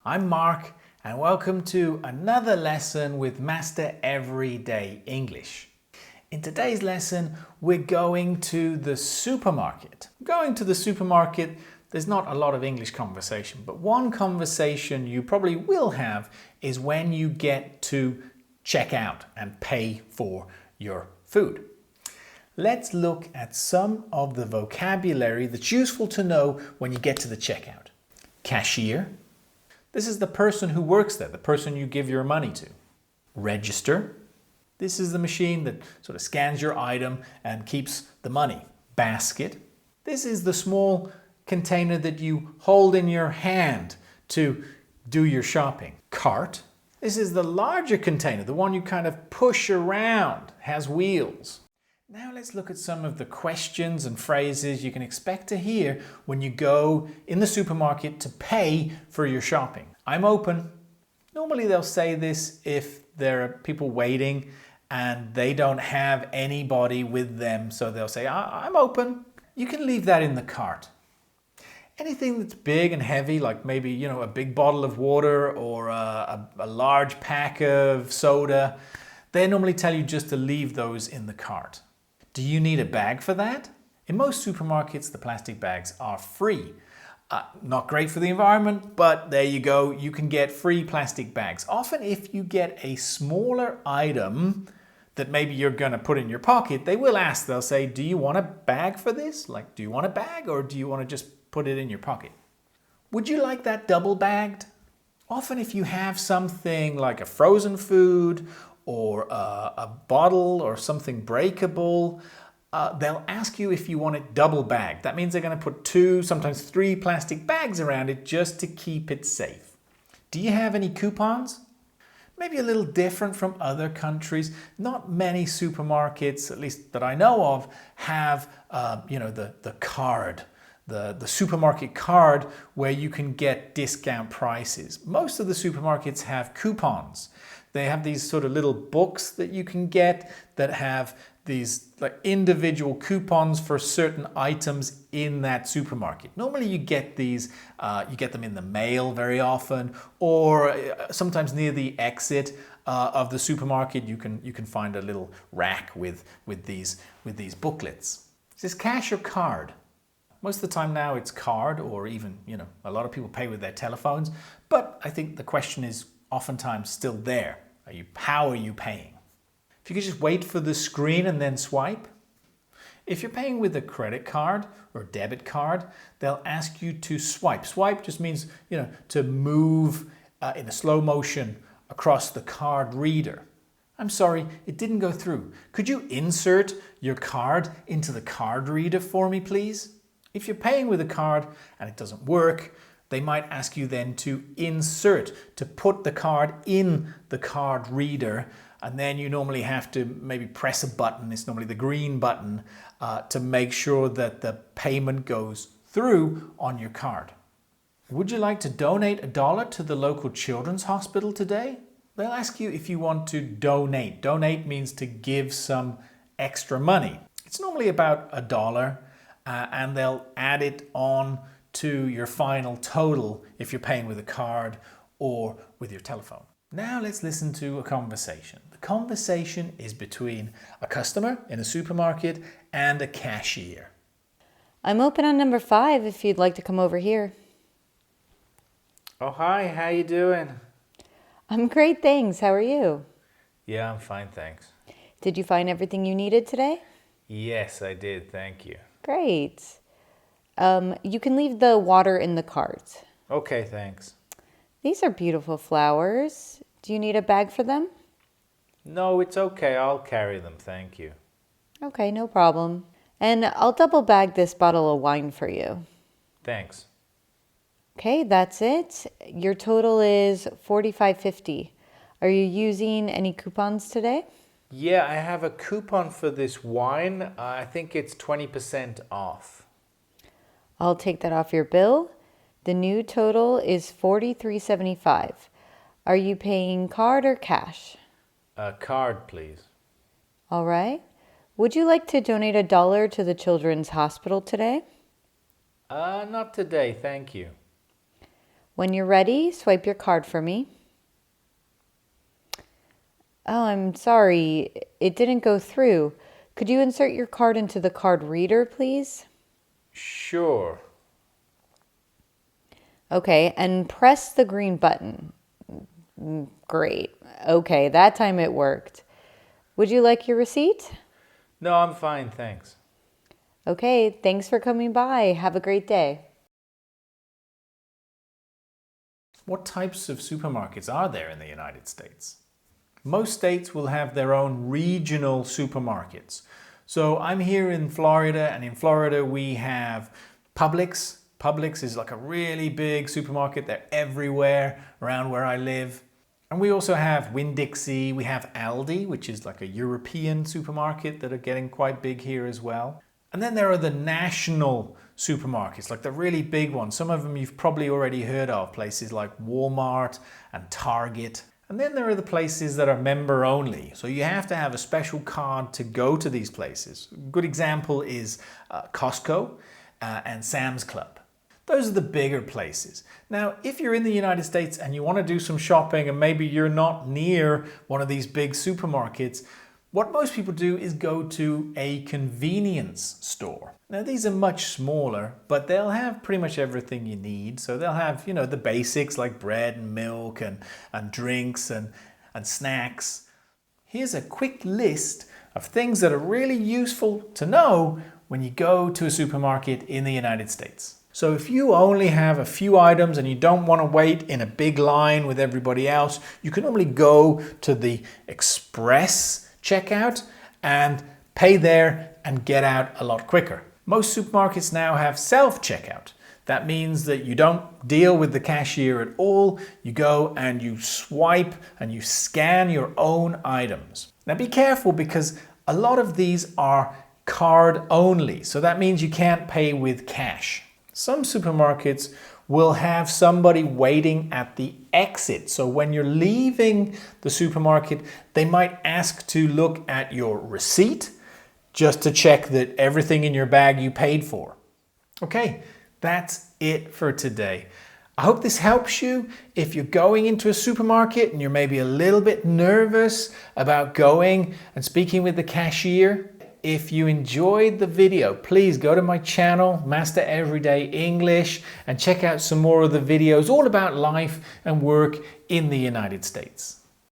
I'm Mark and welcome to another lesson with Master Everyday English. In today's lesson, we're going to the supermarket. Going to the supermarket, there's not a lot of English conversation, but one conversation you probably will have is when you get to check out and pay for your food. Let's look at some of the vocabulary that's useful to know when you get to the checkout. Cashier. This is the person who works there, the person you give your money to. Register. This is the machine that sort of scans your item and keeps the money. Basket. This is the small container that you hold in your hand to do your shopping. Cart. This is the larger container, the one you kind of push around, has wheels. Now let's look at some of the questions and phrases you can expect to hear when you go in the supermarket to pay for your shopping. I'm open. Normally they'll say this if there are people waiting and they don't have anybody with them, so they'll say, I'm open. You can leave that in the cart. Anything that's big and heavy, like maybe a big bottle of water or a large pack of soda, they normally tell you just to leave those in the cart. Do you need a bag for that? In most supermarkets, the plastic bags are free. Not great for the environment, but there you go. You can get free plastic bags. Often if you get a smaller item that maybe you're going to put in your pocket, they will ask, they'll say, do you want a bag for this? Like, do you want a bag or do you want to just put it in your pocket? Would you like that double bagged? Often if you have something like a frozen food or a bottle or something breakable, they'll ask you if you want it double bagged. That means they're going to put 2, sometimes 3 plastic bags around it just to keep it safe. Do you have any coupons? Maybe a little different from other countries. Not many supermarkets, at least that I know of, have the card. The supermarket card where you can get discount prices. Most of the supermarkets have coupons. They have these sort of little books that you can get that have these like individual coupons for certain items in that supermarket. Normally you get these, you get them in the mail very often, or sometimes near the exit of the supermarket you can find a little rack with these booklets. Is this cash or card? Most of the time now it's card, or even, a lot of people pay with their telephones, but I think the question is oftentimes still there. How are you paying? If you could just wait for the screen and then swipe. If you're paying with a credit card or debit card, they'll ask you to swipe. Swipe just means, to move in a slow motion across the card reader. I'm sorry, it didn't go through. Could you insert your card into the card reader for me, please? If you're paying with a card and it doesn't work, they might ask you then to insert, to put the card in the card reader, and then you normally have to maybe press a button, it's normally the green button, to make sure that the payment goes through on your card. Would you like to donate $1 to the local children's hospital today? They'll ask you if you want to donate. Donate means to give some extra money. It's normally about $1, and they'll add it on to your final total if you're paying with a card or with your telephone. Now let's listen to a conversation. The conversation is between a customer in a supermarket and a cashier. I'm open on number 5 if you'd like to come over here. Oh, hi, how you doing? I'm great, thanks. How are you? Yeah, I'm fine, thanks. Did you find everything you needed today? Yes, I did, thank you. Great. You can leave the water in the cart. Okay, thanks. These are beautiful flowers. Do you need a bag for them? No, it's okay. I'll carry them, thank you. Okay, no problem. And I'll double bag this bottle of wine for you. Thanks. Okay, that's it. Your total is $45.50. Are you using any coupons today? Yeah, I have a coupon for this wine. I think it's 20% off. I'll take that off your bill. The new total is $43.75. Are you paying card or cash? Card, please. All right. Would you like to donate $1 to the children's hospital today? Not today, thank you. When you're ready, swipe your card for me. Oh, I'm sorry. It didn't go through. Could you insert your card into the card reader, please? Sure. Okay, and press the green button. Great. Okay, that time it worked. Would you like your receipt? No, I'm fine, thanks. Okay, thanks for coming by. Have a great day. What types of supermarkets are there in the United States? Most states will have their own regional supermarkets. So I'm here in Florida, and in Florida we have Publix. Publix is like a really big supermarket. They're everywhere around where I live. And we also have Winn-Dixie, we have Aldi, which is like a European supermarket that are getting quite big here as well. And then there are the national supermarkets, like the really big ones. Some of them you've probably already heard of, places like Walmart and Target. And then there are the places that are member only. So you have to have a special card to go to these places. A good example is Costco and Sam's Club. Those are the bigger places. Now, if you're in the United States and you want to do some shopping and maybe you're not near one of these big supermarkets, what most people do is go to a convenience store. Now, these are much smaller, but they'll have pretty much everything you need. So they'll have, the basics like bread and milk and drinks and snacks. Here's a quick list of things that are really useful to know when you go to a supermarket in the United States. So if you only have a few items and you don't want to wait in a big line with everybody else, you can normally go to the express checkout and pay there and get out a lot quicker. Most supermarkets now have self-checkout. That means that you don't deal with the cashier at all. You go and you swipe and you scan your own items. Now be careful, because a lot of these are card only. So that means you can't pay with cash. Some supermarkets will have somebody waiting at the exit. So when you're leaving the supermarket, they might ask to look at your receipt just to check that everything in your bag you paid for. Okay, that's it for today. I hope this helps you. If you're going into a supermarket and you're maybe a little bit nervous about going and speaking with the cashier, if you enjoyed the video, please go to my channel, Master Everyday English, and check out some more of the videos all about life and work in the United States.